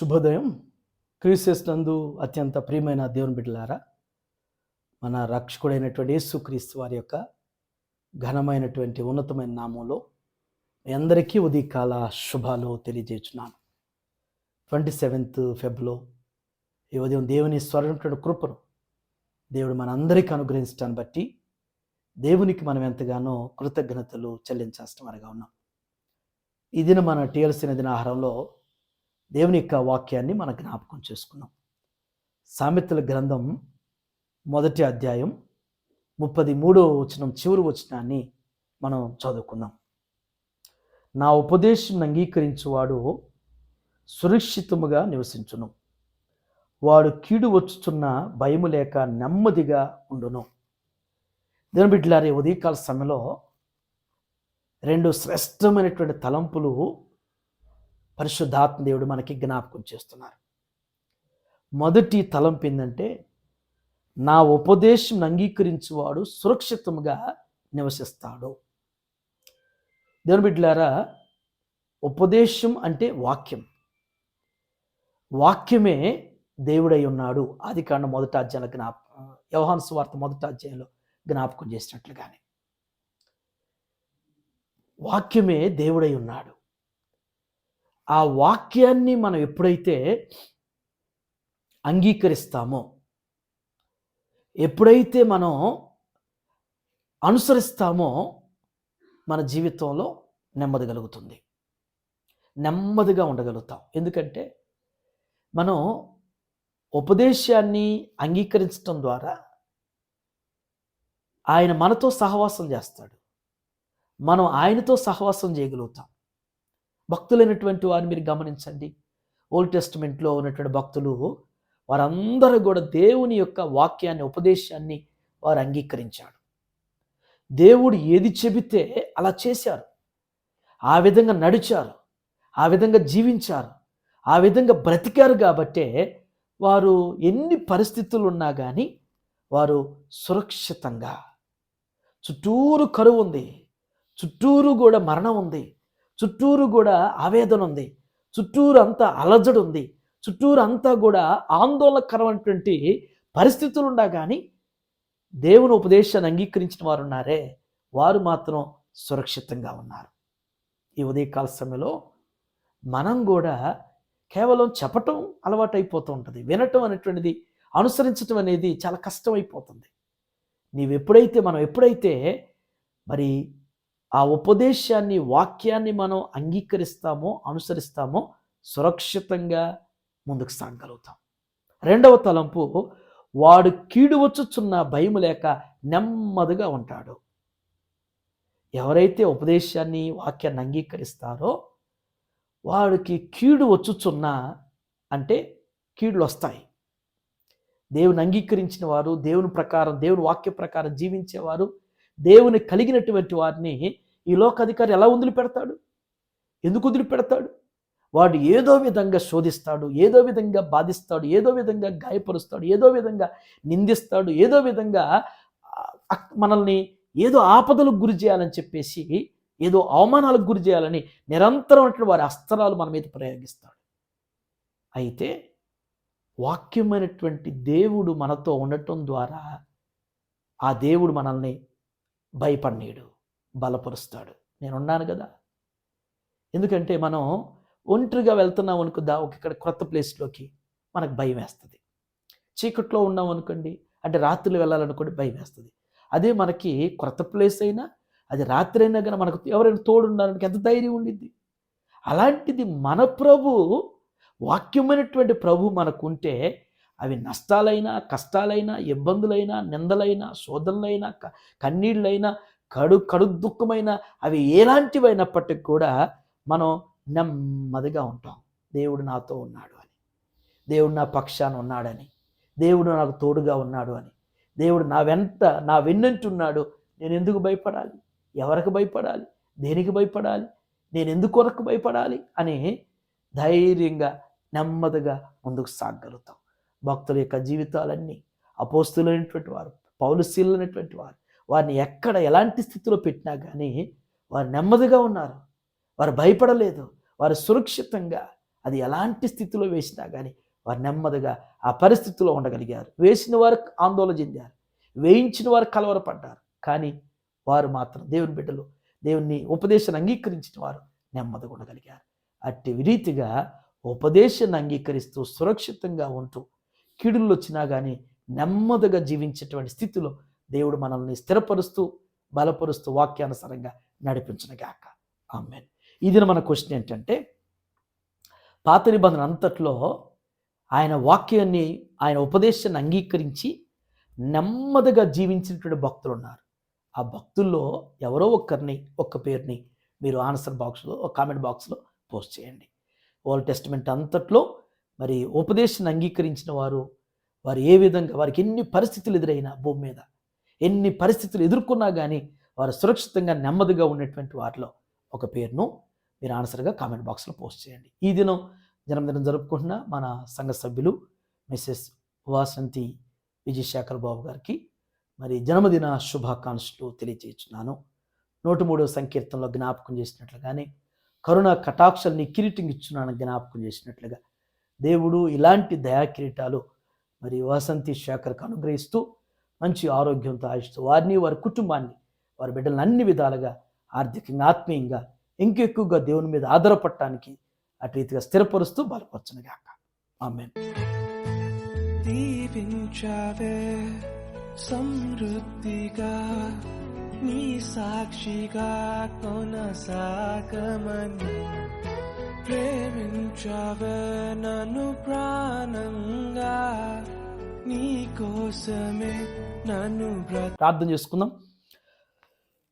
శుభోదయం. క్రీస్తునందు అత్యంత ప్రియమైన దేవుని బిడ్డలారా, మన రక్షకుడైనటువంటి యేసుక్రీస్తు వారి యొక్క ఘనమైనటువంటి ఉన్నతమైన నామంలో మీ అందరికీ ఉదయకాల శుభాలు తెలియజేస్తున్నాను. 27th ఫెబ్లో ఈ ఉదయం దేవుని స్వరమైనటువంటి కృపను దేవుడు మన అందరికీ అనుగ్రహించడాన్ని బట్టి దేవునికి మనం ఎంతగానో కృతజ్ఞతలు చెల్లించాల్సిన వారిగా ఉన్నాం. ఈ దిన మన టీఎల్సీ దిన ఆహారంలో దేవుని యొక్క వాక్యాన్ని మనం జ్ఞాపకం చేసుకున్నాం. సామెతల గ్రంథం 1వ అధ్యాయం 33వ వచనం చివరి వచనాన్ని మనం చదువుకుందాం. నా ఉపదేశం అంగీకరించువాడు సురక్షితముగా నివసించును, వాడు కీడు వచ్చుచున్న భయము లేక నెమ్మదిగా ఉండును. దేవుని బిడ్డలారా, ఉదయకాల సమయంలో రెండు శ్రేష్టమైనటువంటి తలంపులు పరిశుద్ధాత్మ దేవుడు మనకి జ్ఞాపకం చేస్తున్నారు. మొదటి తలంపు ఏంటంటే, నా ఉపదేశం అంగీకరించువాడు సురక్షితంగా నివసిస్తాడు. దేవుని బిడ్డలారా, ఉపదేశం అంటే వాక్యం. వాక్యమే దేవుడై ఉన్నాడు. ఆదికాండం 1వ అధ్యాయంలో యోహాను సువార్త 1వ అధ్యాయంలో జ్ఞాపకం చేసినట్లుగానే వాక్యమే దేవుడై ఉన్నాడు. ఆ వాక్యాన్ని మనం ఎప్పుడైతే అంగీకరిస్తామో, ఎప్పుడైతే మనం అనుసరిస్తామో, మన జీవితంలో నెమ్మది కలుగుతుంది, నెమ్మదిగా ఉండగలుగుతాం. ఎందుకంటే మనం ఉపదేశాన్ని అంగీకరించడం ద్వారా ఆయన మనతో సహవాసం చేస్తాడు, మనం ఆయనతో సహవాసం చేయగలుగుతాం. భక్తులైనటువంటి వారిని మీరు గమనించండి. ఓల్డ్ టెస్టిమెంట్లో ఉన్నటువంటి భక్తులు వారందరూ కూడా దేవుని యొక్క వాక్యాన్ని, ఉపదేశాన్ని వారు అంగీకరించారు. దేవుడు ఏది చెబితే అలా చేశారు, ఆ విధంగా నడిచారు, ఆ విధంగా జీవించారు, ఆ విధంగా బ్రతికారు. కాబట్టే వారు ఎన్ని పరిస్థితులు ఉన్నా కానీ వారు సురక్షితంగా, చుట్టూరు కరువు ఉంది, చుట్టూరు కూడా మరణం ఉంది, చుట్టూరు కూడా ఆవేదన ఉంది, చుట్టూరు అంతా అలజడి ఉంది, చుట్టూరు అంతా కూడా ఆందోళనకరమైనటువంటి పరిస్థితులు ఉన్నా కానీ దేవుని ఉపదేశాన్ని అంగీకరించిన వారు ఉన్నారే, వారు మాత్రం సురక్షితంగా ఉన్నారు. ఈ ఉదయకాల సమయంలో మనం కూడా కేవలం చెప్పటం అలవాటు అయిపోతూ ఉంటుంది, వినటం అనేటువంటిది, అనుసరించటం అనేది చాలా కష్టమైపోతుంది. మనం ఎప్పుడైతే మరి ఆ ఉపదేశాన్ని, వాక్యాన్ని మనం అంగీకరిస్తామో, అనుసరిస్తామో, సురక్షితంగా ముందుకు సాగగలుగుతాం. రెండవ తలంపు, వాడు కీడు వచ్చుచున్న భయము లేక నెమ్మదిగా ఉంటాడు. ఎవరైతే ఉపదేశాన్ని, వాక్యాన్ని అంగీకరిస్తారో వాడికి కీడు వచ్చుచున్నా అంటే కీడులు వస్తాయి. దేవుని అంగీకరించిన వారు, దేవుని ప్రకారం, దేవుని వాక్య ప్రకారం జీవించేవారు, దేవుని కలిగినటువంటి వారిని ఈ లోకాధికారి ఎలా వదిలిపెడతాడు? ఎందుకు వదిలిపెడతాడు? వాడు ఏదో విధంగా శోధిస్తాడు, ఏదో విధంగా బాధిస్తాడు, ఏదో విధంగా గాయపరుస్తాడు, ఏదో విధంగా నిందిస్తాడు, ఏదో విధంగా మనల్ని ఏదో ఆపదలకు గురి చేయాలని చెప్పేసి, ఏదో అవమానాలకు గురి చేయాలని నిరంతరమైనటువంటి వారి అస్త్రాలు మన మీద ప్రయోగిస్తాడు. అయితే వాక్యమైనటువంటి దేవుడు మనతో ఉండటం ద్వారా ఆ దేవుడు మనల్ని భయపడనీయడు, బలపరుస్తాడు. నేనున్నాను కదా. ఎందుకంటే మనం ఒంటరిగా వెళ్తున్నాం అనుకో, ఇక్కడ క్రొత్త ప్లేస్లోకి, మనకు భయం వేస్తుంది. చీకట్లో ఉన్నాం అనుకోండి, అంటే రాత్రులు వెళ్ళాలనుకోండి, భయం వేస్తుంది. అదే మనకి క్రొత్త ప్లేస్ అయినా, అది రాత్రి అయినా కానీ మనకు ఎవరైనా తోడున్నారనికి ఎంత ధైర్యం ఉండిద్ది. అలాంటిది మన ప్రభు, వాక్యమైనటువంటి ప్రభు మనకుంటే అవి నష్టాలైనా, కష్టాలైనా, ఇబ్బందులైనా, నిందలైనా, శోధనలైనా, కన్నీళ్ళైనా, కడు దుఃఖమైనా, అవి ఎలాంటివైనప్పటికీ కూడా మనం నెమ్మదిగా ఉంటాం. దేవుడు నాతో ఉన్నాడు అని, దేవుడు నా పక్షాన ఉన్నాడని, దేవుడు నాకు తోడుగా ఉన్నాడు అని, దేవుడు నా వెన్నంటున్నాడు. నేను ఎందుకు భయపడాలి? ఎవరికి భయపడాలి? దేనికి భయపడాలి? నేను ఎందుకొరకు భయపడాలి అని ధైర్యంగా, నెమ్మదిగా ముందుకు సాగగలుగుతాం. భక్తుల యొక్క జీవితాలన్నీ, అపోస్తులైనటువంటి వారు, పౌలుసీలైనటువంటి వారు, వారిని ఎక్కడ ఎలాంటి స్థితిలో పెట్టినా కానీ వారు నెమ్మదిగా ఉన్నారు, వారు భయపడలేదు, వారు సురక్షితంగా అది ఎలాంటి స్థితిలో వేసినా కానీ వారు నెమ్మదిగా ఆ పరిస్థితిలో ఉండగలిగారు. వేసిన వారు ఆందోళన చెందారు, వేయించిన వారు కలవరపడ్డారు. కానీ వారు మాత్రం దేవుని బిడ్డలు, దేవుని ఉపదేశాన్ని అంగీకరించిన వారు నెమ్మదిగా ఉండగలిగారు. అట్టి రీతిగా ఉపదేశాన్ని అంగీకరిస్తూ సురక్షితంగా ఉంటూ కీడులు వచ్చినా కానీ నెమ్మదిగా జీవించేటువంటి స్థితిలో దేవుడు మనల్ని స్థిరపరుస్తూ బలపరుస్తూ వాక్యానుసారంగా నడిపించునుగాక. ఆమేన్. ఈ దిన మన క్వశ్చన్ ఏంటంటే, పాత నిబంధన అంతట్లో ఆయన వాక్యాన్ని, ఆయన ఉపదేశాన్ని అంగీకరించి నెమ్మదిగా జీవించినటువంటి భక్తులు ఉన్నారు. ఆ భక్తుల్లో ఎవరో ఒక్క పేరుని మీరు ఆన్సర్ బాక్స్లో, కామెంట్ బాక్స్లో పోస్ట్ చేయండి. ఓల్డ్ టెస్టిమెంట్ అంతట్లో మరి ఉపదేశాన్ని అంగీకరించిన వారు ఏ విధంగా, వారికి ఎన్ని పరిస్థితులు ఎదురైనా, భూమి మీద ఎన్ని పరిస్థితులు ఎదుర్కొన్నా కానీ వారు సురక్షితంగా నెమ్మదిగా ఉన్నటువంటి వారిలో ఒక పేరును మీరు ఆన్సర్గా కామెంట్ బాక్స్లో పోస్ట్ చేయండి. ఈ దినం జన్మదినం జరుపుకుంటున్న మన సంఘ సభ్యులు మిసెస్ వాసంతి విజయశేఖర్ బాబు గారికి మరి జన్మదిన శుభాకాంక్షలు తెలియజేస్తున్నాను. 103వ సంకీర్తనలో జ్ఞాపకం చేసినట్లుగానే కరుణ కటాక్షల్ని కిరీటం ఇచ్చున్నాను జ్ఞాపకం చేసినట్లుగా దేవుడు ఇలాంటి దయా కిరీటాలు మరి వాసంతి శేఖర్కి అనుగ్రహిస్తూ మంచి ఆరోగ్యంతో ఆయుస్తూ వారిని, వారి కుటుంబాన్ని, వారి బిడ్డలను అన్ని విధాలుగా ఆర్థికంగా, ఆత్మీయంగా ఇంకెక్కువగా దేవుని మీద ఆధారపడటానికి అటు రీతిగా స్థిరపరుస్తూ బలపరచునుగాక. ఆమేన్. దీవించావే సమృద్ధిగా నీ సాక్షిగా కొనసాగమని, ప్రేమించావే నన్ను ప్రాణంగా, నీ కోసమే నన్ను ప్రార్థన చేసుకుందాం.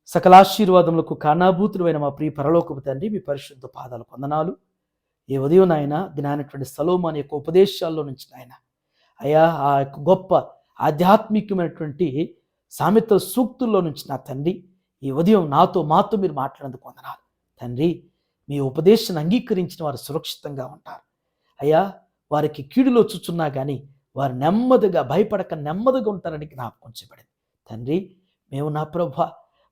సకలాశీర్వాదములకు కారణభూతుడైన మా ప్రియ పరలోకపు తండ్రి, మీ పరిశుద్ధ పాదాలకు వందనాలు. ఈ ఉదయం నాయన జ్ఞానటువంటి సలోమాన్ యొక్క ఉపదేశాల్లో నుంచి నాయన అయ్యా, ఆ యొక్క గొప్ప ఆధ్యాత్మికమైనటువంటి సామెతల సూక్తుల్లో నుంచి నా తండ్రి ఈ ఉదయం మాతో మీరు మాట్లాడేందుకు వందనాలు తండ్రి. మీ ఉపదేశాన్ని అంగీకరించిన వారు సురక్షితంగా ఉంటారు అయ్యా. వారికి కీడులో చూచున్నా కానీ వారు నెమ్మదిగా భయపడక నెమ్మదిగా ఉంటారని జ్ఞాపకం చేయబడింది తండ్రి. మేము నా ప్రభువా,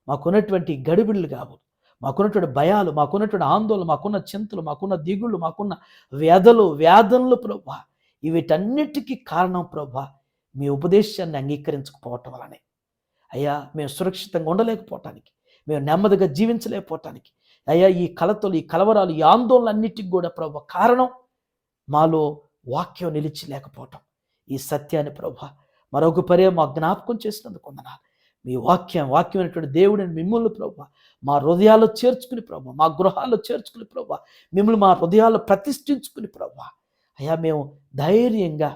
మాకున్నటువంటి గడిబిళ్ళు కావు, మాకున్నటువంటి భయాలు, మాకున్నటువంటి ఆందోళన, మాకున్న చింతలు, మాకున్న దిగుళ్ళు, మాకున్న వేదనలు ప్రభువా, వీటన్నిటికీ కారణం ప్రభువా మీ ఉపదేశాన్ని అంగీకరించకపోవటం వలనే అయ్యా. మేము సురక్షితంగా ఉండలేకపోవటానికి, మేము నెమ్మదిగా జీవించలేకపోవటానికి అయ్యా, ఈ కలతలు, ఈ కలవరాలు, ఈ ఆందోళనలన్నిటికీ కూడా ప్రభువా కారణం మాలో వాక్యం నిలిచి లేకపోవటం. ఈ సత్యాన్ని ప్రభువా మరొక పరే మా జ్ఞాపకం చేసినందుకు వందనాలు. మీ వాక్యమైనటువంటి దేవుడిని మిమ్మల్ని ప్రభువా మా హృదయాల్లో చేర్చుకుని ప్రభువా, మా గృహాల్లో చేర్చుకుని ప్రభువా, మిమ్మల్ని మా హృదయాల్లో ప్రతిష్ఠించుకుని ప్రభువా అయ్యా, మేము ధైర్యంగా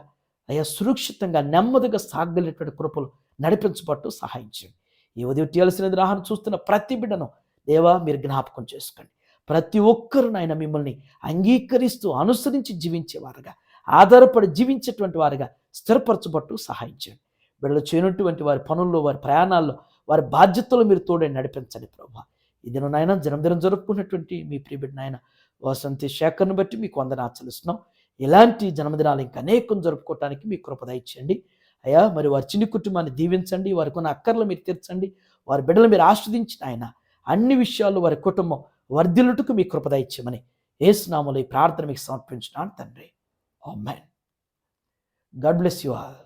అయ్యా సురక్షితంగా నెమ్మదిగా సాగలేటువంటి కృపలు నడిపించబట్టు సహాయం చేయండి. ఈ ఉదయం తీయాల్సిన ఆహారం చూస్తున్న ప్రతి బిడ్డను దేవా మీరు జ్ఞాపకం చేసుకోండి. ప్రతి ఒక్కరు నాయన మిమ్మల్ని అంగీకరిస్తూ అనుసరించి జీవించేవారుగా, ఆధారపడి జీవించేటువంటి వారుగా స్థిరపరచబట్టు సహాయం చేయండి. బిడ్డలు చేయనటువంటి వారి పనుల్లో, వారి ప్రయాణాల్లో, వారి బాధ్యతలు మీరు తోడే నడిపించండి ప్రభా. ఇది నాయన జన్మదినం జరుపుకున్నటువంటి మీ ప్రియ బిడ్డ నాయన వాసంతి శేఖర్ను బట్టి మీకు వందనాలు చెల్లిస్తున్నాం. ఇలాంటి జన్మదినాలు ఇంకా అనేకం జరుపుకోవటానికి మీ కృప దయచేయండి అయ్యా. మరి వారి చిన్ని కుటుంబాన్ని దీవించండి, వారికి ఉన్న అక్కర్లు మీరు తీర్చండి, వారి బిడ్డలు మీరు ఆస్వాదించిన ఆయన అన్ని విషయాల్లో వారి కుటుంబం వర్ధిల్లుటకు మీ కృప దయచేయమని యేసు నామములో ఈ ప్రార్థన మీకు సమర్పించున్నాను తండ్రి. ఆమేన్. God bless you all.